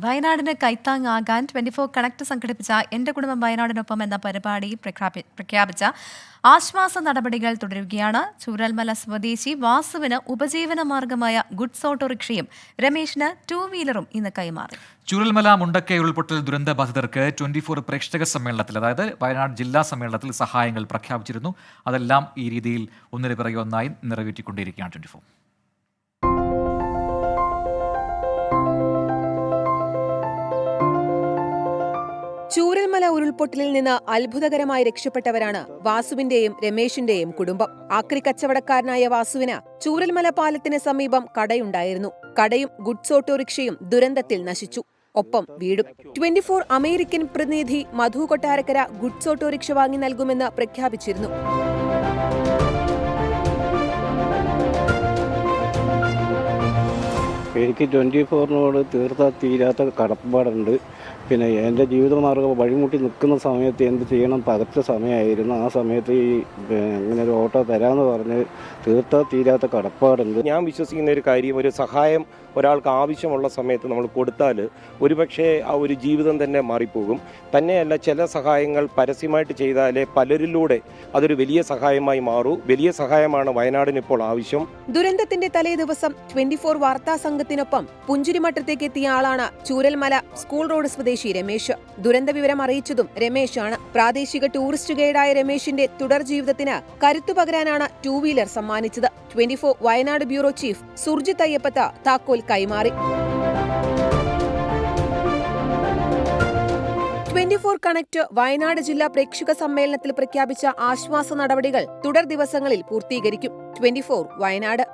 വയനാടിന് കൈത്താങ്ങാകാൻ 24 കണക്ട് സംഘടിപ്പിച്ച എന്റെ കുടുംബം വയനാടിനൊപ്പം എന്ന പരിപാടി പ്രഖ്യാപിച്ച ആശ്വാസ നടപടികൾ തുടരുകയാണ്. ചൂരൽമല സ്വദേശി വാസുവിന് ഉപജീവന മാർഗമായ ഗുഡ്സ് ഓട്ടോറിക്ഷയും രമേശിന് 2 വീലറും ഇന്ന് കൈമാറി. ചൂരൽമല മുണ്ടക്കൈ ഉരുൾപൊട്ടൽ ദുരന്ത ബാധിതർക്ക് 24 പ്രേക്ഷക സമ്മേളനത്തിൽ, അതായത് വയനാട് ജില്ലാ സമ്മേളനത്തിൽ സഹായങ്ങൾ പ്രഖ്യാപിച്ചിരുന്നു. അതെല്ലാം ഈ രീതിയിൽ ഒന്നിനു പിറകെ ഒന്നായി നിറവേറ്റിക്കൊണ്ടിരിക്കുകയാണ് 24. ചൂരൽമല ഉരുൾപൊട്ടലിൽ നിന്ന് അത്ഭുതകരമായി രക്ഷപ്പെട്ടവരാണ് വാസുവിന്റെയും രമേശിന്റെയും കുടുംബം. ആക്രി കച്ചവടക്കാരനായ വാസുവിന് ചൂരൽമല പാലത്തിന് സമീപം കടയുണ്ടായിരുന്നു. കടയും ഗുഡ്സ് ഓട്ടോറിക്ഷയും ദുരന്തത്തിൽ നശിച്ചു. ഒപ്പം വീടും. 24 അമേരിക്കൻ പ്രതിനിധി മധു കൊട്ടാരക്കര ഗുഡ്സ് ഓട്ടോറിക്ഷ വാങ്ങി നൽകുമെന്ന് പ്രഖ്യാപിച്ചിരുന്നു. എനിക്ക് 24നോട് തീരാത്ത കടപ്പാടുണ്ട്. പിന്നെ എൻ്റെ ജീവിതമാർഗ്ഗം വഴിമുട്ടി നിൽക്കുന്ന സമയത്ത് എന്ത് ചെയ്യണം പകച്ച സമയമായിരുന്നു. ആ സമയത്ത് ഇങ്ങനെ ഒരു ഓട്ടോ തരാമെന്ന് പറഞ്ഞ് തീരാത്ത കടപ്പാടുണ്ട്. ഞാൻ വിശ്വസിക്കുന്ന ഒരു കാര്യം, ഒരു സഹായം ഒരാൾക്ക് ആവശ്യമുള്ള സമയത്ത് നമ്മൾ കൊടുത്താൽ ഒരുപക്ഷെ ആ ഒരു ജീവിതം തന്നെ മാറിപ്പോകും. തന്നെയല്ല, ചില സഹായങ്ങൾ പരസ്യമായിട്ട് ചെയ്താലേ പലരിലൂടെ അതൊരു വലിയ സഹായമായി മാറൂ. വലിയ സഹായമാണ് വയനാടിന് ഇപ്പോൾ ആവശ്യം. ദുരന്തത്തിന്റെ തലേ ദിവസം 24 വാർത്താ സംഘത്തിനൊപ്പം പുഞ്ചിരിമട്ടത്തേക്ക് എത്തിയ ആളാണ് ചൂരൽമല സ്കൂൾ റോഡ് സ്വദേശി രമേശ്. ദുരന്ത വിവരം അറിയിച്ചതും രമേശാണ്. പ്രാദേശിക ടൂറിസ്റ്റ് ഗൈഡായ രമേശിന്റെ തുടർ ജീവിതത്തിന് കരുത്തു പകരാനാണ് 2 വീലർ സമ്മാനിച്ചത്. 24 വയനാട് ബ്യൂറോ ചീഫ് സുർജിത് അയ്യപ്പത്ത താക്കോൽ കൈമാറി. 24 കണക്ട് വയനാട് ജില്ലാ പ്രേക്ഷക സമ്മേളനത്തിൽ പ്രഖ്യാപിച്ച ആശ്വാസ നടപടികൾ തുടർ ദിവസങ്ങളിൽ പൂർത്തീകരിക്കും. 24 വയനാട്.